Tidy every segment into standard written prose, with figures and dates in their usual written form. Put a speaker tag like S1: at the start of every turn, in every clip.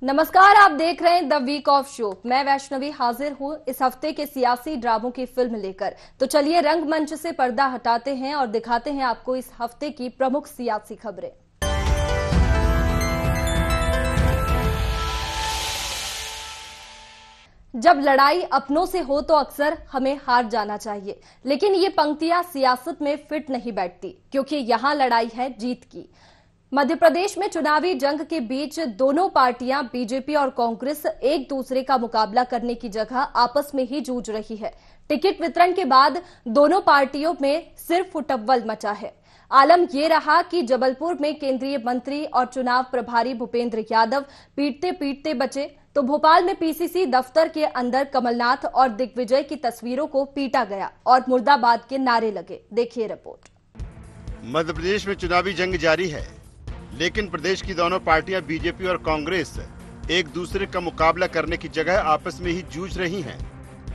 S1: नमस्कार, आप देख रहे हैं द वीक ऑफ शो। मैं वैष्णवी हाजिर हूं इस हफ्ते के सियासी ड्रामों की फिल्म लेकर। तो चलिए रंगमंच से पर्दा हटाते हैं और दिखाते हैं आपको इस हफ्ते की प्रमुख सियासी खबरें। जब लड़ाई अपनों से हो तो अक्सर हमें हार जाना चाहिए, लेकिन ये पंक्तियां सियासत में फिट नहीं बैठती, क्योंकि यहां लड़ाई है जीत की। मध्य प्रदेश में चुनावी जंग के बीच दोनों पार्टियां बीजेपी और कांग्रेस एक दूसरे का मुकाबला करने की जगह आपस में ही जूझ रही है। टिकट वितरण के बाद दोनों पार्टियों में सिर्फ फुटअव्वल मचा है। आलम यह रहा कि जबलपुर में केंद्रीय मंत्री और चुनाव प्रभारी भूपेंद्र यादव पीटते पीटते बचे, तो भोपाल में पीसीसी दफ्तर के अंदर कमलनाथ और दिग्विजय की तस्वीरों को पीटा गया और मुर्दाबाद के नारे लगे। देखिए रिपोर्ट।
S2: मध्य प्रदेश में चुनावी जंग जारी है, लेकिन प्रदेश की दोनों पार्टियां बीजेपी और कांग्रेस एक दूसरे का मुकाबला करने की जगह आपस में ही जूझ रही हैं।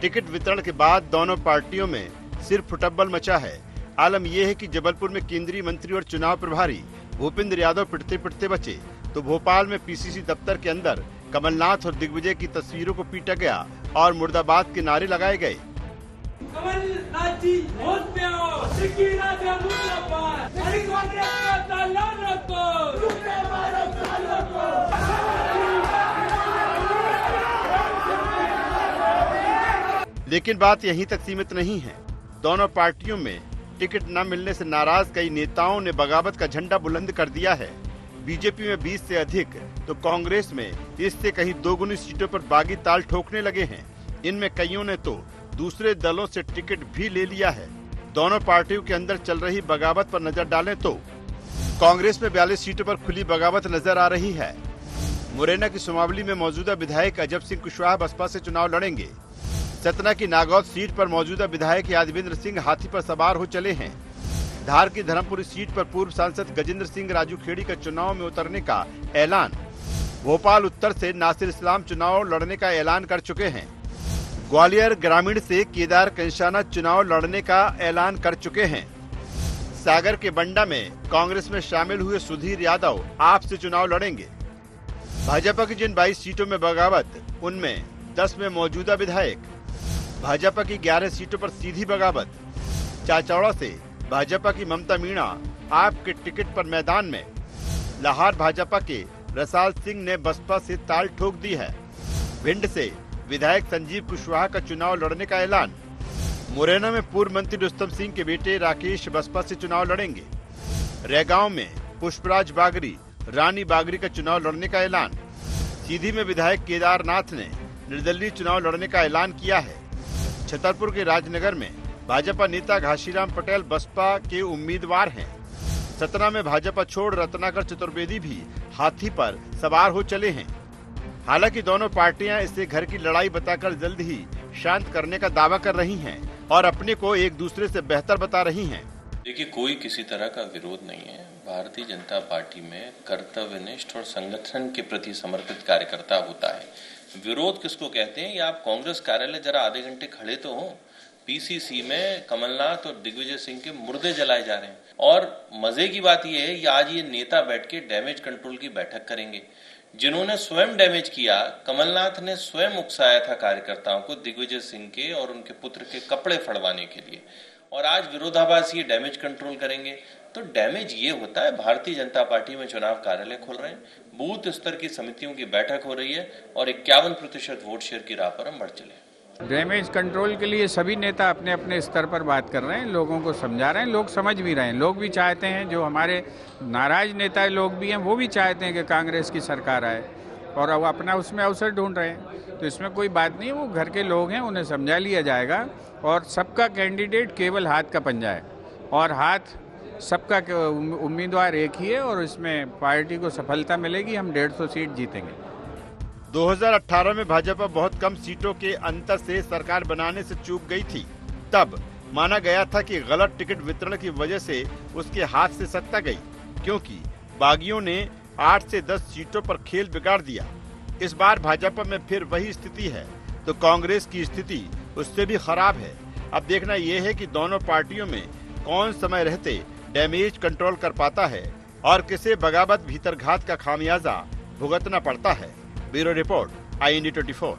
S2: टिकट वितरण के बाद दोनों पार्टियों में सिर्फ फुटअव्वल मचा है। आलम यह है कि जबलपुर में केंद्रीय मंत्री और चुनाव प्रभारी भूपेंद्र यादव पिटते पिटते बचे, तो भोपाल में पीसीसी दफ्तर के अंदर कमलनाथ और दिग्विजय की तस्वीरों को पीटा गया और मुर्दाबाद के नारे लगाए गए। लेकिन बात यहीं तक सीमित नहीं है। दोनों पार्टियों में टिकट न मिलने से नाराज कई नेताओं ने बगावत का झंडा बुलंद कर दिया है। बीजेपी में 20 से अधिक तो कांग्रेस में इससे कहीं दोगुनी सीटों पर बागी ताल ठोकने लगे हैं। इनमें कईयों ने तो दूसरे दलों से टिकट भी ले लिया है। दोनों पार्टियों के अंदर चल रही बगावत पर नजर डालें तो कांग्रेस में 42 सीटों पर खुली बगावत नजर आ रही है। मुरैना की सुमावली में मौजूदा विधायक अजब सिंह कुशवाहा बसपा से चुनाव लड़ेंगे। सतना की नागौद सीट पर मौजूदा विधायक यादवेंद्र सिंह हाथी पर सवार हो चले हैं। धार की धर्मपुरी सीट पर पूर्व सांसद गजेंद्र सिंह राजू खेड़ी का चुनाव में उतरने का ऐलान। भोपाल उत्तर से नासिर इस्लाम चुनाव लड़ने का ऐलान कर चुके हैं। ग्वालियर ग्रामीण से केदार कंशाना चुनाव लड़ने का ऐलान कर चुके हैं। सागर के बंडा में कांग्रेस में शामिल हुए सुधीर यादव आप से चुनाव लड़ेंगे। भाजपा की जिन 22 सीटों में बगावत, उनमें 10 में मौजूदा विधायक। भाजपा की 11 सीटों पर सीधी बगावत। चाचौड़ा से भाजपा की ममता मीणा आपके टिकट पर मैदान में। लाहौर भाजपा के रसाल सिंह ने बसपा से ताल ठोक दी है। भिंड से विधायक संजीव कुशवाहा का चुनाव लड़ने का ऐलान। मुरैना में पूर्व मंत्री रुस्तम सिंह के बेटे राकेश बसपा से चुनाव लड़ेंगे। रैगांव में पुष्पराज बागरी, रानी बागरी का चुनाव लड़ने का ऐलान। सीधी में विधायक केदारनाथ ने निर्दलीय चुनाव लड़ने का ऐलान किया है। छतरपुर के राजनगर में भाजपा नेता घाशीराम पटेल बसपा के उम्मीदवार हैं। सतना में भाजपा छोड़ रत्नाकर चतुर्वेदी भी हाथी पर सवार हो चले हैं। हालांकि दोनों पार्टियां इसे घर की लड़ाई बताकर जल्द ही शांत करने का दावा कर रही हैं और अपने को एक दूसरे से बेहतर बता रही हैं।
S3: देखिए, कोई किसी तरह का विरोध नहीं है। भारतीय जनता पार्टी में कर्तव्यनिष्ठ और संगठन के प्रति समर्पित कार्यकर्ता होता है। विरोध किसको कहते हैं? या आप कांग्रेस कार्यालय जरा आधे घंटे खड़े तो हो। पीसीसी में कमलनाथ और दिग्विजय सिंह के मुर्दे जलाए जा रहे हैं। और मजे की बात यह है कि आज ये नेता बैठ के डैमेज कंट्रोल की बैठक करेंगे। जिन्होंने स्वयं डैमेज किया, कमलनाथ ने स्वयं उकसाया था कार्यकर्ताओं को दिग्विजय सिंह के और उनके पुत्र के कपड़े फड़वाने के लिए, और आज विरोधाभासी डैमेज कंट्रोल करेंगे। तो डैमेज ये होता है। भारतीय जनता पार्टी में चुनाव कार्यालय खोल रहे हैं, बूथ स्तर की समितियों की बैठक हो रही है और 51% वोट शेयर की राह पर हम बढ़ चले।
S4: डैमेज कंट्रोल के लिए सभी नेता अपने अपने स्तर पर बात कर रहे हैं, लोगों को समझा रहे हैं, लोग समझ भी रहे हैं। लोग भी चाहते हैं, जो हमारे नाराज नेता लोग भी हैं वो भी चाहते हैं कि कांग्रेस की सरकार आए, और अब अपना उसमें अवसर ढूंढ रहे हैं। तो इसमें कोई बात नहीं है, वो घर के लोग हैं, उन्हें समझा लिया जाएगा। और सबका कैंडिडेट केवल हाथ का पंजा है, और हाथ सबका उम्मीदवार एक ही है, और इसमें पार्टी को सफलता मिलेगी। हम 150 सीट जीतेंगे।
S2: 2018 में भाजपा बहुत कम सीटों के अंतर से सरकार बनाने से चूक गई थी। तब माना गया था कि गलत टिकट वितरण की वजह से उसके हाथ से सत्ता गई, क्योंकि बागियों ने 8 से 10 सीटों पर खेल बिगाड़ दिया। इस बार भाजपा में फिर वही स्थिति है, तो कांग्रेस की स्थिति उससे भी खराब है। अब देखना यह है कि दोनों पार्टियों में कौन समय रहते डैमेज कंट्रोल कर पाता है और किसे बगावत भीतरघात का खामियाजा भुगतना पड़ता है। Bureau report, IND 24।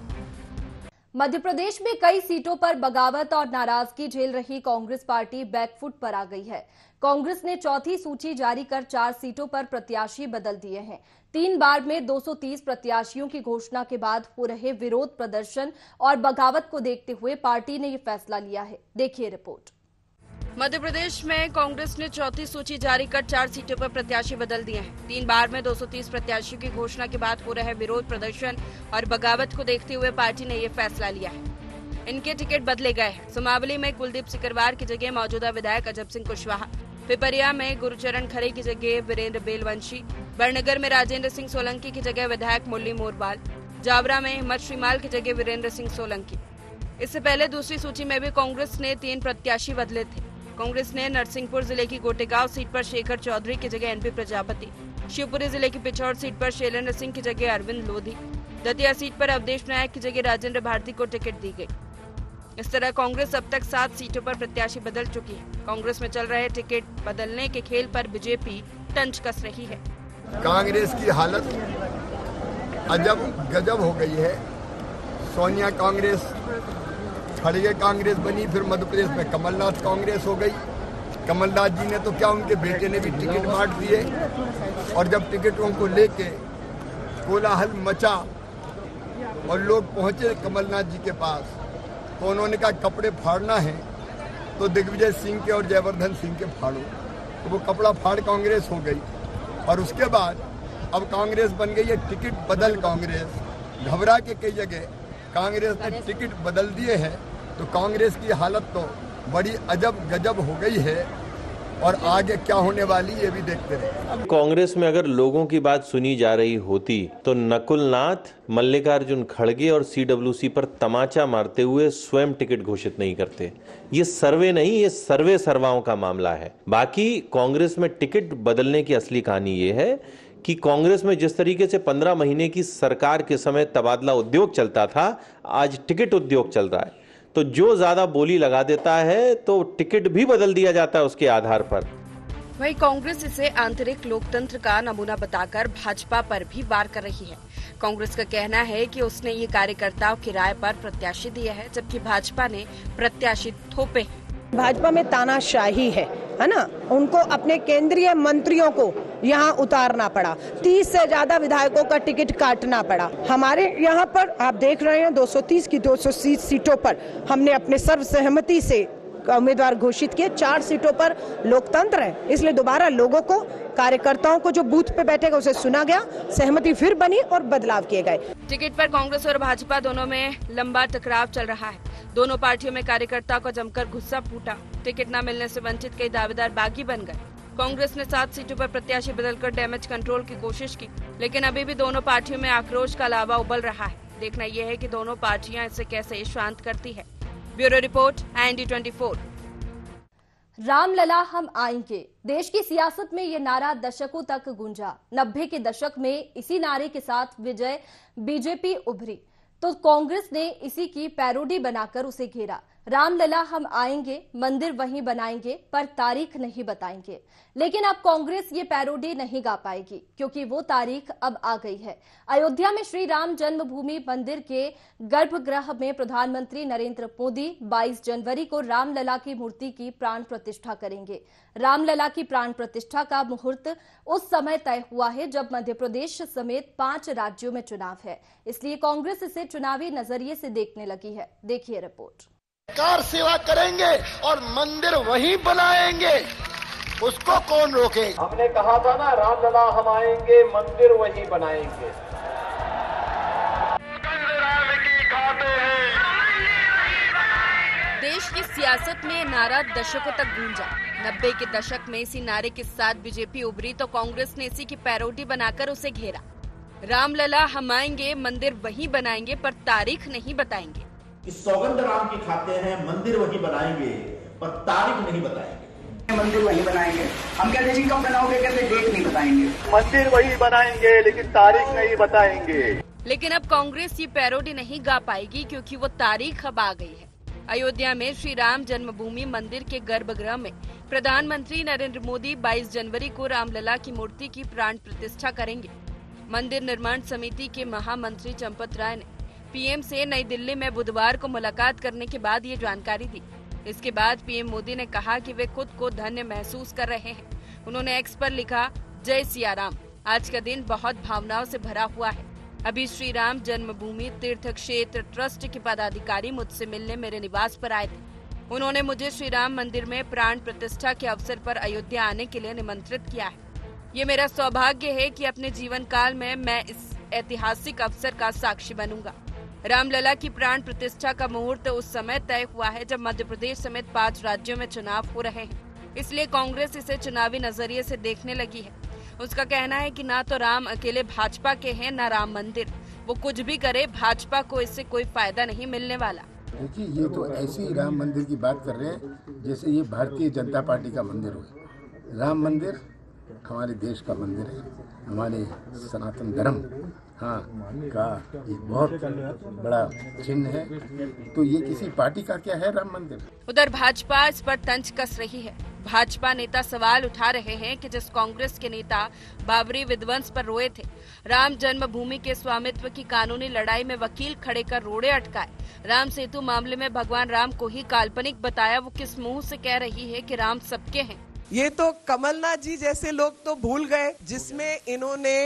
S1: Madhya Pradesh में कई सीटों पर बगावत और नाराजगी झेल रही कांग्रेस पार्टी बैकफुट पर आ गई है। कांग्रेस ने चौथी सूची जारी कर 4 सीटों पर प्रत्याशी बदल दिए हैं। 3 बार में 230 प्रत्याशियों की घोषणा के बाद हो रहे विरोध प्रदर्शन और बगावत को देखते हुए पार्टी ने ये फैसला लिया है। देखिए रिपोर्ट।
S5: मध्य प्रदेश में कांग्रेस ने चौथी सूची जारी कर 4 सीटों पर प्रत्याशी बदल दिए हैं। 3 बार में 230 प्रत्याशियों की घोषणा के बाद हो रहे विरोध प्रदर्शन और बगावत को देखते हुए पार्टी ने ये फैसला लिया है। इनके टिकट बदले गए हैं। सुमावली में कुलदीप सिकरवार की जगह मौजूदा विधायक अजब सिंह कुशवाहा, पिपरिया में गुरुचरण खरे की जगह वीरेंद्र बेलवंशी, बड़नगर में राजेंद्र सिंह सोलंकी की जगह विधायक मुरली मोरवाल, जावरा में हिम्मत श्रीमाल की जगह वीरेंद्र सिंह सोलंकी। इससे पहले दूसरी सूची में भी कांग्रेस ने 3 प्रत्याशी बदले थे। कांग्रेस ने नरसिंहपुर जिले की गोटेगांव सीट पर शेखर चौधरी की जगह NP प्रजापति, शिवपुरी जिले की पिछौर सीट पर शैलेंद्र सिंह की जगह अरविंद लोधी, दतिया सीट पर अवधेश नायक की जगह राजेंद्र भारती को टिकट दी गई। इस तरह कांग्रेस अब तक 7 सीटों पर प्रत्याशी बदल चुकी है। कांग्रेस में चल रहे टिकट बदलने के खेल पर बीजेपी तंज कस रही है।
S6: कांग्रेस की हालत अजब गजब हो गई है। सोनिया कांग्रेस, खड़गे कांग्रेस बनी, फिर मध्य प्रदेश में कमलनाथ कांग्रेस हो गई। कमलनाथ जी ने तो क्या, उनके बेटे ने भी टिकट बांट दिए और जब टिकटों को लेके कोलाहल मचा और लोग पहुंचे कमलनाथ जी के पास, तो उन्होंने कहा कपड़े फाड़ना है तो दिग्विजय सिंह के और जयवर्धन सिंह के फाड़ो, तो वो कपड़ा फाड़ कांग्रेस हो गई। और उसके बाद अब कांग्रेस बन गई है टिकट बदल कांग्रेस। घबरा के कई जगह कांग्रेस ने टिकट बदल दिए हैं, तो कांग्रेस की हालत तो बड़ी अजब गजब हो गई है और आगे क्या होने वाली ये भी देखते रहे।
S7: कांग्रेस में अगर लोगों की बात सुनी जा रही होती तो नकुल नाथ, मल्लिकार्जुन खड़गे और CWC पर तमाचा मारते हुए स्वयं टिकट घोषित नहीं करते। ये सर्वे नहीं, ये सर्वे सर्वाओं का मामला है। बाकी कांग्रेस में टिकट बदलने की असली कहानी ये है कि कांग्रेस में जिस तरीके से 15 महीने की सरकार के समय तबादला उद्योग चलता था, आज टिकट उद्योग चल रहा है। तो जो ज्यादा बोली लगा देता है तो टिकट भी बदल दिया जाता है उसके आधार पर।
S5: वहीं कांग्रेस इसे आंतरिक लोकतंत्र का नमूना बताकर भाजपा पर भी वार कर रही है। कांग्रेस का कहना है कि उसने ये कार्यकर्ताओं की राय पर प्रत्याशी दिए हैं, जबकि भाजपा ने प्रत्याशी थोपे हैं।
S8: भाजपा में तानाशाही है ना। उनको अपने केंद्रीय मंत्रियों को यहाँ उतारना पड़ा, 30 से ज्यादा विधायकों का टिकट काटना पड़ा। हमारे यहाँ पर आप देख रहे हैं 230 की 230 सीटों पर हमने अपने सर्वसहमति से उम्मीदवार घोषित किए। 4 सीटों पर लोकतंत्र है, इसलिए दोबारा लोगों को, कार्यकर्ताओं को जो बूथ पे बैठेगा उसे सुना गया, सहमति फिर बनी और बदलाव किए गए।
S5: टिकट पर कांग्रेस और भाजपा दोनों में लंबा टकराव चल रहा है। दोनों पार्टियों में कार्यकर्ताओं का जमकर गुस्सा फूटा। टिकट न मिलने से वंचित कई दावेदार बागी बन गए। कांग्रेस ने 7 सीटों पर प्रत्याशी बदलकर डैमेज कंट्रोल की कोशिश की, लेकिन अभी भी दोनों पार्टियों में आक्रोश का लावा उबल रहा है। देखना यह है कि दोनों पार्टियां इसे कैसे शांत करती है। Bureau report, IND 24।
S1: रामलला हम आएंगे, देश की सियासत में ये नारा दशकों तक गूंजा। 90 के दशक में इसी नारे के साथ विजय बीजेपी उभरी तो कांग्रेस ने इसी की पैरोडी बनाकर उसे घेरा। रामलला हम आएंगे, मंदिर वहीं बनाएंगे, पर तारीख नहीं बताएंगे। लेकिन अब कांग्रेस ये पैरोडी नहीं गा पाएगी, क्योंकि वो तारीख अब आ गई है। अयोध्या में श्री राम जन्मभूमि मंदिर के गर्भगृह में प्रधानमंत्री नरेंद्र मोदी 22 जनवरी को रामलला की मूर्ति की प्राण प्रतिष्ठा करेंगे। रामलला की प्राण प्रतिष्ठा का मुहूर्त उस समय तय हुआ है जब मध्य प्रदेश समेत 5 राज्यों में चुनाव है, इसलिए कांग्रेस इसे चुनावी नजरिए से देखने लगी है। देखिए रिपोर्ट।
S9: कार सेवा करेंगे और मंदिर वहीं बनाएंगे, उसको कौन रोके।
S10: हमने कहा था ना, रामलला हम आएंगे, मंदिर वहीं बनाएंगे।
S5: देश की सियासत में नारा दशकों तक गूंजा। 90 के दशक में इसी नारे के साथ बीजेपी उभरी तो कांग्रेस ने इसी की पैरोडी बनाकर उसे घेरा। रामलला हम आएंगे, मंदिर वहीं बनाएंगे, पर तारीख नहीं बताएंगे।
S11: सौगंध राम की खाते हैं, मंदिर वहीं बनाएंगे पर तारीख नहीं बताएंगे।
S12: मंदिर वहीं बनाएंगे, हम कहते हैं कब बनाओगे, कहते डेट नहीं बताएंगे।
S10: मंदिर वहीं बनाएंगे लेकिन तारीख नहीं बताएंगे।
S5: लेकिन अब कांग्रेस ये पैरोडी नहीं गा पाएगी, क्योंकि वो तारीख अब आ गई है। अयोध्या में श्री राम जन्मभूमि मंदिर के गर्भगृह में प्रधानमंत्री नरेंद्र मोदी 22 जनवरी को रामलला की मूर्ति की प्राण प्रतिष्ठा करेंगे। मंदिर निर्माण समिति के महामंत्री चंपत राय ने पीएम से नई दिल्ली में बुधवार को मुलाकात करने के बाद ये जानकारी दी। इसके बाद पीएम मोदी ने कहा कि वे खुद को धन्य महसूस कर रहे हैं। उन्होंने एक्स पर लिखा, जय सिया राम, आज का दिन बहुत भावनाओं से भरा हुआ है। अभी श्री राम जन्मभूमि तीर्थ क्षेत्र ट्रस्ट के पदाधिकारी मुझसे मिलने मेरे निवास पर आए थे। उन्होंने मुझे श्री राम मंदिर में प्राण प्रतिष्ठा के अवसर पर अयोध्या आने के लिए निमंत्रित किया है। ये मेरा सौभाग्य है कि अपने जीवन काल में मैं इस ऐतिहासिक अवसर का साक्षी बनूंगा। रामलला की प्राण प्रतिष्ठा का मुहूर्त उस समय तय हुआ है जब मध्य प्रदेश समेत 5 राज्यों में चुनाव हो रहे हैं, इसलिए कांग्रेस इसे चुनावी नजरिए से देखने लगी है। उसका कहना है कि ना तो राम अकेले भाजपा के हैं, ना राम मंदिर। वो कुछ भी करे, भाजपा को इससे कोई फायदा नहीं मिलने वाला।
S13: देखिए, ये तो ऐसे ही राम मंदिर की बात कर रहे हैं जैसे ये भारतीय जनता पार्टी का मंदिर हो। राम मंदिर हमारे देश का मंदिर है, हमारे सनातन धर्म का एक बहुत बड़ा चिन्ह है। तो ये किसी पार्टी का क्या है राम मंदिर?
S5: उधर भाजपा इस पर तंज कस रही है। भाजपा नेता सवाल उठा रहे हैं कि जिस कांग्रेस के नेता बाबरी विध्वंस पर रोए थे, राम जन्मभूमि के स्वामित्व की कानूनी लड़ाई में वकील खड़े कर रोड़े अटकाए, राम सेतु मामले में भगवान राम को ही काल्पनिक बताया, वो किस मुंह से कह रही है कि राम सबके हैं?
S14: ये तो कमलनाथ जी जैसे लोग तो भूल गए, जिसमें इन्होंने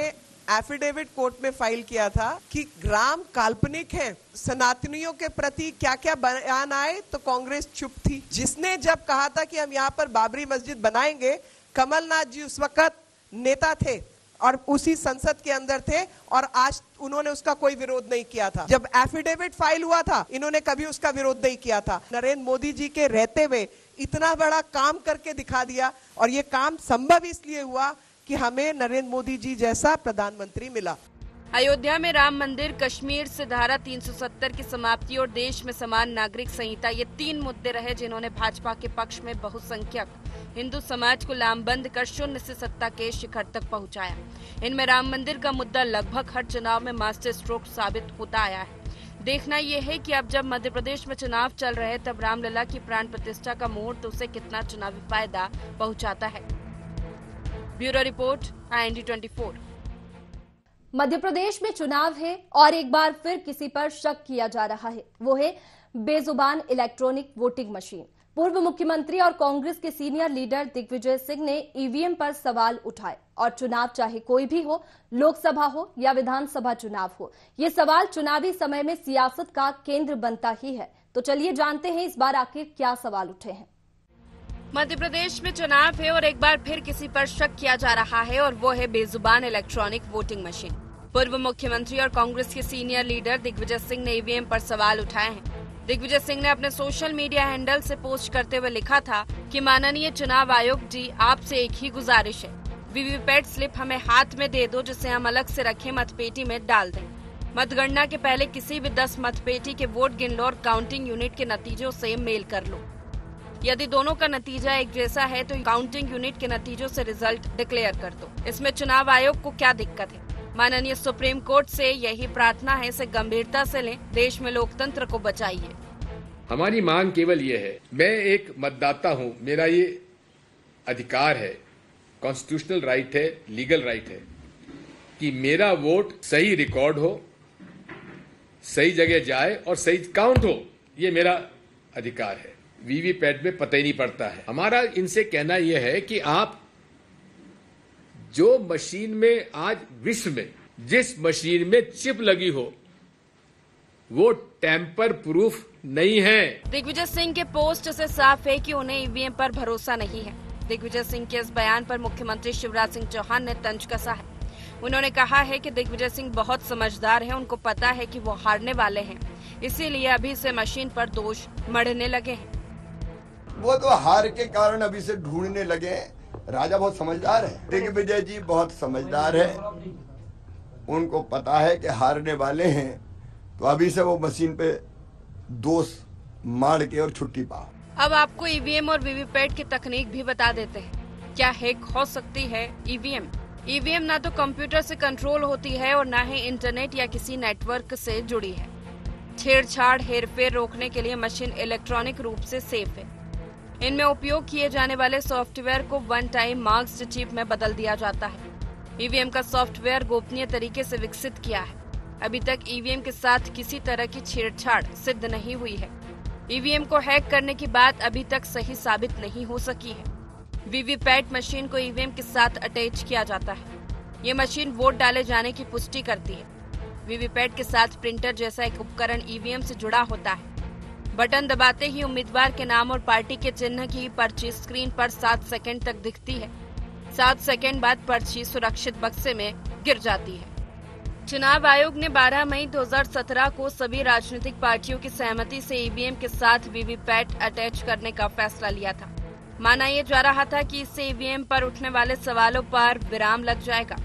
S14: एफिडेविट कोर्ट में फाइल किया था कि राम काल्पनिक है। सनातनियों के प्रति क्या क्या बयान आए तो कांग्रेस चुप थी। जिसने जब कहा था कि हम यहाँ पर बाबरी मस्जिद बनाएंगे, कमलनाथ जी उस वक्त नेता थे और उसी संसद के अंदर थे और आज उन्होंने उसका कोई विरोध नहीं किया था। जब एफिडेविट फाइल हुआ था, इन्होंने कभी उसका विरोध नहीं किया था। नरेंद्र मोदी जी के रहते हुए इतना बड़ा काम करके दिखा दिया और ये काम संभव इसलिए हुआ कि हमें नरेंद्र मोदी जी जैसा प्रधानमंत्री मिला।
S5: अयोध्या में राम मंदिर, कश्मीर से धारा 370 की समाप्ति और देश में समान नागरिक संहिता, ये 3 मुद्दे रहे जिन्होंने भाजपा के पक्ष में बहुसंख्यक हिंदू समाज को लामबंद कर शून्य से सत्ता के शिखर तक पहुंचाया। इनमें राम मंदिर का मुद्दा लगभग हर चुनाव में मास्टर स्ट्रोक साबित होता आया है। देखना यह है कि अब जब मध्य प्रदेश में चुनाव चल रहे तब रामलला की प्राण प्रतिष्ठा का मुहूर्त उसे कितना चुनावी फायदा पहुंचाता है। Bureau report, IND24।
S1: Madhya Pradesh में चुनाव है और एक बार फिर किसी पर शक किया जा रहा है, वो है बेजुबान इलेक्ट्रॉनिक वोटिंग मशीन। पूर्व मुख्यमंत्री और कांग्रेस के सीनियर लीडर दिग्विजय सिंह ने ईवीएम पर सवाल उठाए और चुनाव चाहे कोई भी हो, लोकसभा हो या विधानसभा चुनाव हो, ये सवाल चुनावी समय में सियासत का केंद्र बनता ही है। तो चलिए जानते हैं इस बार आखिर क्या सवाल उठे हैं।
S5: मध्य प्रदेश में चुनाव है और एक बार फिर किसी पर शक किया जा रहा है और वो है बेजुबान इलेक्ट्रॉनिक वोटिंग मशीन। पूर्व मुख्यमंत्री और कांग्रेस के सीनियर लीडर दिग्विजय सिंह ने ईवीएम पर सवाल उठाए हैं। दिग्विजय सिंह ने अपने सोशल मीडिया हैंडल से पोस्ट करते हुए लिखा था कि माननीय चुनाव आयोग जी, आपसे एक ही गुजारिश है, वीवीपैट स्लिप हमें हाथ में दे दो जिसे हम अलग से रखे मतपेटी में डाल दें। मतगणना के पहले किसी भी 10 मतपेटी के वोट गिन लो और काउंटिंग यूनिट के नतीजों से मेल कर लो। यदि दोनों का नतीजा एक जैसा है तो काउंटिंग यूनिट के नतीजों से रिजल्ट डिक्लेयर कर दो। इसमें चुनाव आयोग को क्या दिक्कत है? माननीय सुप्रीम कोर्ट से यही प्रार्थना है, इसे गंभीरता से लें, देश में लोकतंत्र को बचाइए।
S15: हमारी मांग केवल ये है, मैं एक मतदाता हूं, मेरा ये अधिकार है, कॉन्स्टिट्यूशनल राइट है, लीगल राइट है कि मेरा वोट सही रिकॉर्ड हो, सही जगह जाए और सही काउंट हो। ये मेरा अधिकार है। वीवीपैट में पता ही नहीं पड़ता है। हमारा इनसे कहना यह है कि आप जो मशीन में आज विश्व में जिस मशीन में चिप लगी हो वो टेम्पर प्रूफ नहीं है।
S5: दिग्विजय सिंह के पोस्ट से साफ है कि उन्हें ईवीएम पर भरोसा नहीं है। दिग्विजय सिंह के इस बयान पर मुख्यमंत्री शिवराज सिंह चौहान ने तंज कसा है। उन्होंने कहा है कि दिग्विजय सिंह बहुत समझदार हैं, उनको पता है कि वो हारने वाले हैं, इसीलिए अभी से मशीन पर दोष मढ़ने लगे हैं।
S6: वो तो हार के कारण अभी से ढूंढने लगे हैं। राजा बहुत समझदार है, दिग्विजय जी बहुत समझदार है, उनको पता है कि हारने वाले हैं, तो अभी से वो मशीन पे दोष मार के और छुट्टी पाओ।
S5: अब आपको ईवीएम और वीवीपैट की तकनीक भी बता देते हैं। क्या हैक हो सकती है ईवीएम? ईवीएम ना तो कंप्यूटर से कंट्रोल होती है और ना ही इंटरनेट या किसी नेटवर्क से जुड़ी है। छेड़छाड़, हेरफेर रोकने के लिए मशीन इलेक्ट्रॉनिक रूप से सेफ है। इनमें उपयोग किए जाने वाले सॉफ्टवेयर को वन टाइम मार्क्स चिप में बदल दिया जाता है। ईवीएम का सॉफ्टवेयर गोपनीय तरीके से विकसित किया है। अभी तक ईवीएम के साथ किसी तरह की छेड़छाड़ सिद्ध नहीं हुई है। ईवीएम को हैक करने की बात अभी तक सही साबित नहीं हो सकी है। वीवीपैट मशीन को ईवीएम के साथ अटैच किया जाता है। ये मशीन वोट डाले जाने की पुष्टि करती है। वीवीपैट के साथ प्रिंटर जैसा एक उपकरण ईवीएम से जुड़ा होता है। बटन दबाते ही उम्मीदवार के नाम और पार्टी के चिन्ह की पर्ची स्क्रीन पर 7 सेकंड तक दिखती है। 7 सेकंड बाद पर्ची सुरक्षित बक्से में गिर जाती है। चुनाव आयोग ने 12 मई 2017 को सभी राजनीतिक पार्टियों की सहमति से ईवीएम के साथ वीवीपैट अटैच करने का फैसला लिया था। माना यह जा रहा था कि इससे ईवीएम पर उठने वाले सवालों पर विराम लग जाएगा,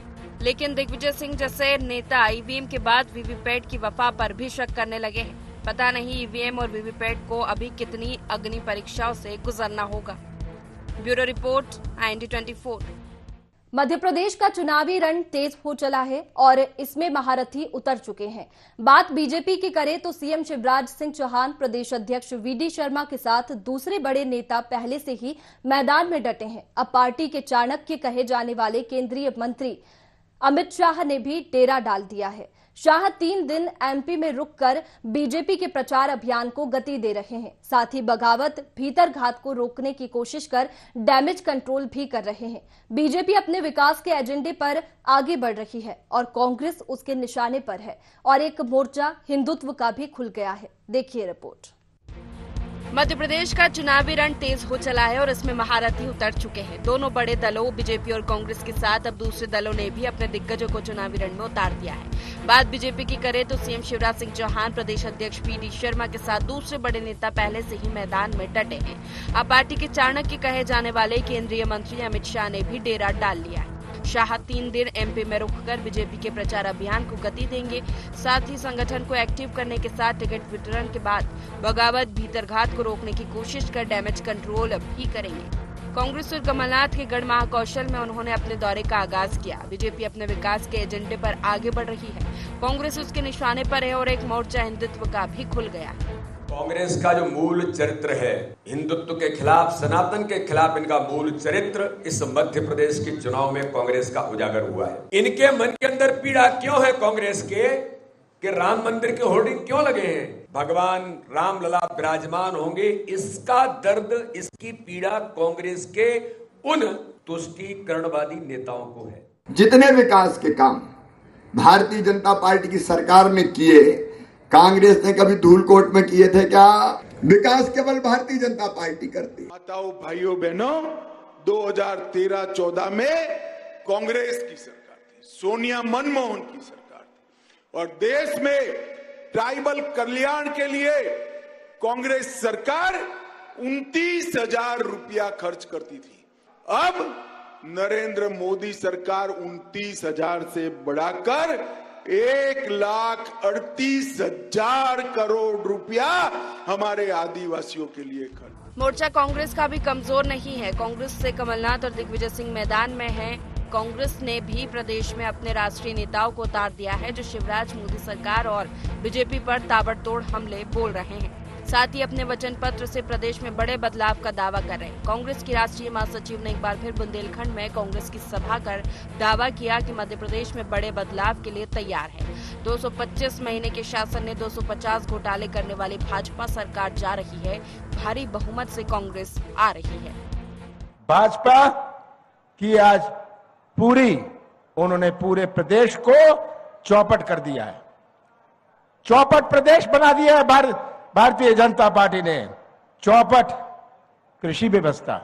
S5: लेकिन दिग्विजय सिंह जैसे नेता ईवीएम के बाद वीवीपैट की वफा पर भी शक करने लगे हैं। पता नहीं ईवीएम और वीवीपैट को अभी कितनी अग्नि परीक्षाओं से गुजरना होगा। Bureau report, IND24।
S1: Madhya Pradesh का चुनावी रण तेज हो चला है और इसमें महारथी उतर चुके हैं। बात बीजेपी की करें तो सीएम शिवराज सिंह चौहान, प्रदेश अध्यक्ष VD शर्मा के साथ दूसरे बड़े नेता पहले से ही मैदान में डटे हैं। अब पार्टी के चाणक्य कहे जाने वाले केंद्रीय मंत्री अमित शाह ने भी डेरा डाल दिया है। शाह 3 दिन MP में रुककर बीजेपी के प्रचार अभियान को गति दे रहे हैं। साथ ही बगावत भीतरघात को रोकने की कोशिश कर डैमेज कंट्रोल भी कर रहे हैं। बीजेपी अपने विकास के एजेंडे पर आगे बढ़ रही है और कांग्रेस उसके निशाने पर है और एक मोर्चा हिंदुत्व का भी खुल गया है। देखिए रिपोर्ट।
S5: मध्य प्रदेश का चुनावी रण तेज हो चला है और इसमें महारथी उतर चुके हैं। दोनों बड़े दलों बीजेपी और कांग्रेस के साथ अब दूसरे दलों ने भी अपने दिग्गजों को चुनावी रण में उतार दिया है। बात बीजेपी की करें तो सीएम शिवराज सिंह चौहान, प्रदेश अध्यक्ष VD शर्मा के साथ दूसरे बड़े नेता पहले से ही मैदान में डटे हैं। अब पार्टी के चाणक्य कहे जाने वाले केंद्रीय मंत्री अमित शाह ने भी डेरा डाल लिया है। शाह 3 दिन MP में रुककर बीजेपी के प्रचार अभियान को गति देंगे। साथ ही संगठन को एक्टिव करने के साथ टिकट वितरण के बाद बगावत भीतरघात को रोकने की कोशिश कर डैमेज कंट्रोल भी करेंगे। कांग्रेस और कमलनाथ के गढ़ महाकौशल में उन्होंने अपने दौरे का आगाज किया। बीजेपी अपने विकास के एजेंडे पर आगे बढ़ रही है। कांग्रेस उसके निशाने पर है और एक मोर्चा हिंदुत्व का भी खुल गया है।
S16: कांग्रेस का जो मूल चरित्र है, हिंदुत्व के खिलाफ, सनातन के खिलाफ इनका मूल चरित्र इस मध्य प्रदेश के चुनाव में कांग्रेस का उजागर हुआ है। इनके मन के अंदर पीड़ा क्यों है कांग्रेस के कि राम मंदिर के होर्डिंग क्यों लगे हैं, भगवान राम लला विराजमान होंगे, इसका दर्द, इसकी पीड़ा कांग्रेस के उन तुष्टीकरणवादी नेताओं को है।
S6: जितने विकास के काम भारतीय जनता पार्टी की सरकार में किए, कांग्रेस ने कभी धूलकोट में किए थे क्या? विकास केवल भारतीय जनता पार्टी करती।
S17: माताओं, भाइयों, बहनों, 2013-14 में कांग्रेस की सरकार थी, सोनिया मनमोहन की सरकार थी और देश में ट्राइबल कल्याण के लिए कांग्रेस सरकार 29,000 रुपया खर्च करती थी। अब नरेंद्र मोदी सरकार 29,000 से बढ़ाकर 1,38,000 करोड़ रुपया हमारे आदिवासियों के लिए खर्च।
S5: मोर्चा कांग्रेस का भी कमजोर नहीं है। कांग्रेस से कमलनाथ और दिग्विजय सिंह मैदान में हैं। कांग्रेस ने भी प्रदेश में अपने राष्ट्रीय नेताओं को उतार दिया है, जो शिवराज, मोदी सरकार और बीजेपी पर ताबड़तोड़ हमले बोल रहे हैं। साथ ही अपने वचन पत्र से प्रदेश में बड़े बदलाव का दावा कर रहे हैं। कांग्रेस की राष्ट्रीय महासचिव ने एक बार फिर बुंदेलखंड में कांग्रेस की सभा कर दावा किया कि मध्य प्रदेश में बड़े बदलाव के लिए तैयार है। 225 महीने के शासन ने 250 घोटाले करने वाली भाजपा सरकार जा रही है। भारी बहुमत से कांग्रेस आ रही है।
S18: भाजपा की आज उन्होंने पूरे प्रदेश को चौपट कर दिया है, चौपट प्रदेश बना दिया है। भारतीय जनता पार्टी ने चौपट कृषि व्यवस्था,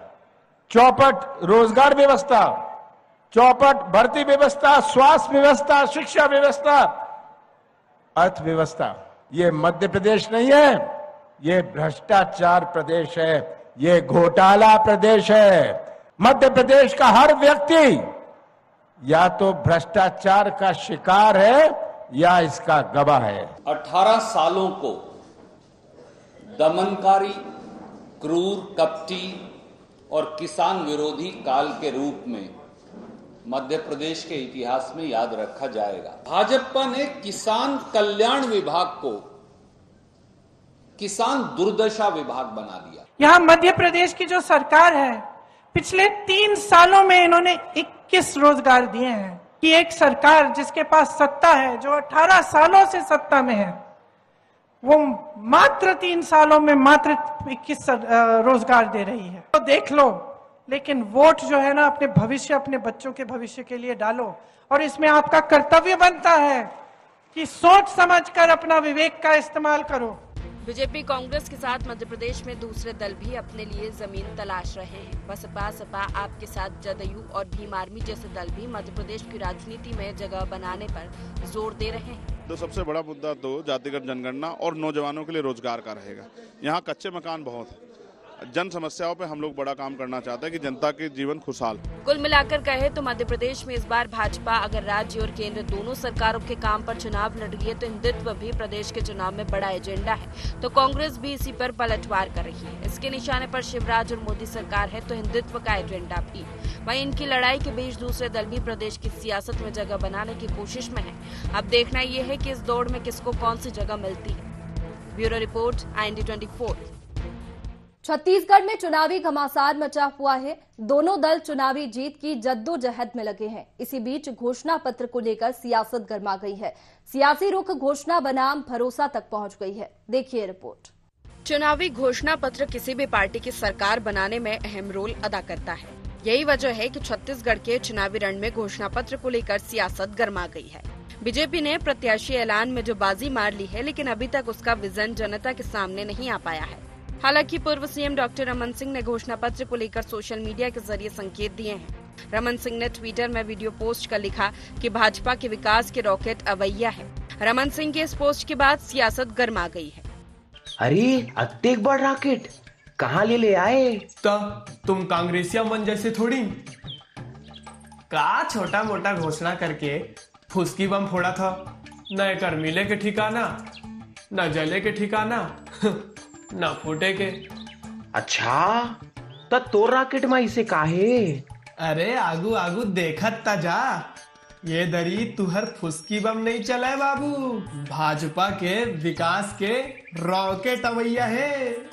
S18: चौपट रोजगार व्यवस्था, चौपट भर्ती व्यवस्था, स्वास्थ्य व्यवस्था, शिक्षा व्यवस्था, अर्थव्यवस्था। ये मध्य प्रदेश नहीं है, ये भ्रष्टाचार प्रदेश है, ये घोटाला प्रदेश है। मध्य प्रदेश का हर व्यक्ति या तो भ्रष्टाचार का शिकार है या इसका गवाह है।
S19: 18 सालों को दमनकारी, क्रूर, कपटी और किसान विरोधी काल के रूप में मध्य प्रदेश के इतिहास में याद रखा जाएगा। भाजपा ने किसान कल्याण विभाग को किसान दुर्दशा विभाग बना दिया।
S20: यहाँ मध्य प्रदेश की जो सरकार है, पिछले 3 सालों में इन्होंने 21 रोजगार दिए हैं। कि एक सरकार जिसके पास सत्ता है, जो 18 सालों से सत्ता में है, वो मात्र 3 सालों में मात्र 21 रोजगार दे रही है। तो देख लो, लेकिन वोट जो है ना अपने भविष्य, अपने बच्चों के भविष्य के लिए डालो। और इसमें आपका कर्तव्य बनता है कि सोच समझकर अपना विवेक का इस्तेमाल करो।
S5: बीजेपी कांग्रेस के साथ मध्य प्रदेश में दूसरे दल भी अपने लिए जमीन तलाश रहे हैं। बसपा, सपा, आपके साथ जदयू और भीम आर्मी जैसे दल भी मध्य प्रदेश की राजनीति में जगह बनाने पर जोर दे रहे हैं।
S21: तो सबसे बड़ा मुद्दा तो जातिगत जनगणना और नौजवानों के लिए रोजगार का रहेगा। यहाँ कच्चे मकान बहुत है, जन समस्याओं पे हम लोग बड़ा काम करना चाहते हैं कि जनता के जीवन खुशहाल।
S5: कुल मिलाकर कहे तो मध्य प्रदेश में इस बार भाजपा अगर राज्य और केंद्र दोनों सरकारों के काम पर चुनाव लड़ रही है तो हिंदुत्व भी प्रदेश के चुनाव में बड़ा एजेंडा है, तो कांग्रेस भी इसी पर पलटवार कर रही है। इसके निशाने पर शिवराज और मोदी सरकार है तो हिंदुत्व का एजेंडा भी। वहीं इनकी लड़ाई के बीच दूसरे दल भी प्रदेश की सियासत में जगह बनाने की कोशिश में है। अब देखना ये है कि इस दौड़ में किसको कौन सी जगह मिलती है। Bureau report, IND24।
S1: छत्तीसगढ़ में चुनावी घमासान मचा हुआ है। दोनों दल चुनावी जीत की जद्दोजहद में लगे हैं। इसी बीच घोषणा पत्र को लेकर सियासत गर्मा गई है। सियासी रुख घोषणा बनाम भरोसा तक पहुंच गई है। देखिए रिपोर्ट।
S5: चुनावी घोषणा पत्र किसी भी पार्टी की सरकार बनाने में अहम रोल अदा करता है। यही वजह है कि छत्तीसगढ़ के चुनावी रण में घोषणा पत्र को लेकर सियासत गर्मा गई है। बीजेपी ने प्रत्याशी ऐलान में जो बाजी मार ली है, लेकिन अभी तक उसका विजन जनता के सामने नहीं आ पाया है। हालांकि पूर्व सीएम डॉक्टर रमन सिंह ने घोषणा पत्र को लेकर सोशल मीडिया के जरिए संकेत दिए हैं। रमन सिंह ने ट्विटर में वीडियो पोस्ट कर लिखा कि भाजपा के विकास के रॉकेट अवैया है। रमन सिंह के इस पोस्ट के बाद सियासत गर्मा गई है।
S22: अरे अत्ते बड़ रॉकेट कहाँ ले आए?
S23: तुम कांग्रेसिया मन जैसे थोड़ी का छोटा मोटा घोषणा करके फुसकी बम फोड़ा था। न एकर मिले के ठिकाना, न जले के ठिकाना, न फूटे के।
S22: अच्छा तो तोर रॉकेट में इसे काहे?
S23: अरे आगू आगू देखत ता जा, ये दरी तुहर फुसकी बम नहीं चले बाबू, भाजपा के विकास के रॉकेट अवैया है।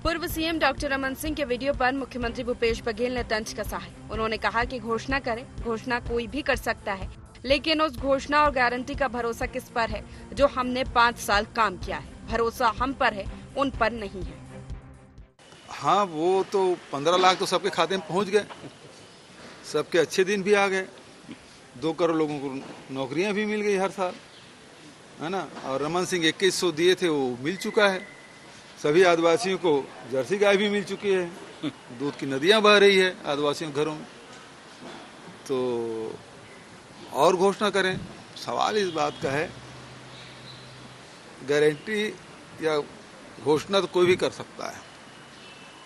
S5: पूर्व सीएम डॉक्टर रमन सिंह के वीडियो पर मुख्यमंत्री भूपेश बघेल ने तंज कसा है। उन्होंने कहा कि घोषणा करें, घोषणा कोई भी कर सकता है, लेकिन उस घोषणा और गारंटी का भरोसा किस पर है जो हमने 5 साल काम किया है। भरोसा हम पर है, उन पर नहीं है।
S24: हाँ, वो तो 15 लाख तो सबके खाते में पहुंच गए, सबके अच्छे दिन भी आ गए, 2 करोड़ लोगों को नौकरियां भी मिल गई हर साल, है ना। और रमन सिंह 2100 दिए थे, वो मिल चुका है। सभी आदिवासियों को जर्सी गाय भी मिल चुकी है, दूध की नदियां बह रही है आदिवासियों के घरों में। तो और घोषणा करें, सवाल इस बात का है, गारंटी या घोषणा तो कोई भी कर सकता है,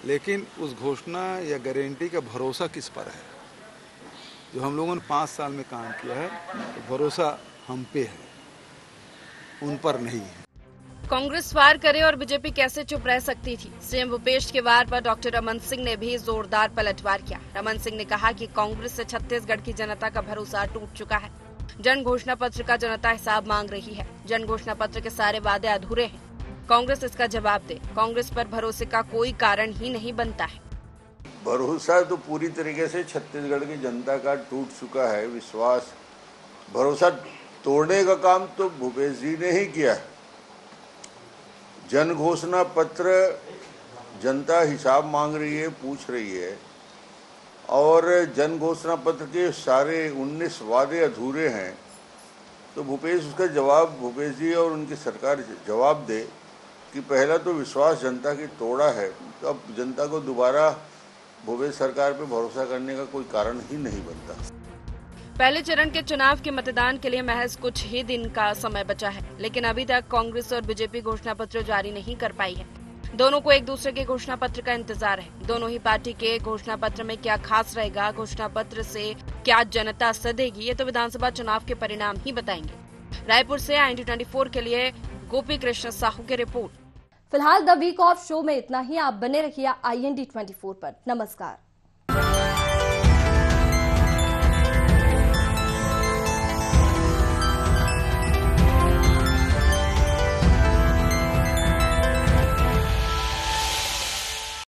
S24: लेकिन उस घोषणा या गारंटी का भरोसा किस पर है। जो हम लोगों ने 5 साल में काम किया है, तो भरोसा हम पे है, उन पर नहीं है।
S5: कांग्रेस वार करे और बीजेपी कैसे चुप रह सकती थी। सीएम भूपेश के वार पर डॉक्टर रमन सिंह ने भी जोरदार पलटवार किया। रमन सिंह ने कहा कि कांग्रेस से छत्तीसगढ़ की जनता का भरोसा टूट चुका है। जन घोषणा पत्र का जनता हिसाब मांग रही है। जन घोषणा पत्र के सारे वादे अधूरे हैं, कांग्रेस इसका जवाब दे। कांग्रेस पर भरोसे का कोई कारण ही नहीं बनता है।
S25: भरोसा तो पूरी तरीके से छत्तीसगढ़ की जनता का टूट चुका है। विश्वास, भरोसा तोड़ने का काम तो भूपेश जी ने ही किया है। जन घोषणा पत्र जनता हिसाब मांग रही है, पूछ रही है, और जन घोषणा पत्र के सारे 19 वादे अधूरे हैं। तो भूपेश उसका जवाब, भूपेश जी और उनकी सरकार जवाब दे कि पहला तो विश्वास जनता की तोड़ा है, तो अब जनता को दोबारा भूपेश सरकार पे भरोसा करने का कोई कारण ही नहीं बनता।
S5: पहले चरण के चुनाव के मतदान के लिए महज कुछ ही दिन का समय बचा है, लेकिन अभी तक कांग्रेस और बीजेपी घोषणा पत्र जारी नहीं कर पाई है। दोनों को एक दूसरे के घोषणा पत्र का इंतजार है। दोनों ही पार्टी के घोषणा पत्र में क्या खास रहेगा, घोषणा पत्र से क्या जनता सधेगी, ये तो विधानसभा चुनाव के परिणाम ही बताएंगे। रायपुर से IND24 के लिए गोपी कृष्ण साहू की रिपोर्ट।
S1: फिलहाल द वीक ऑफ शो में इतना ही। आप बने रहिए IND24 पर। नमस्कार।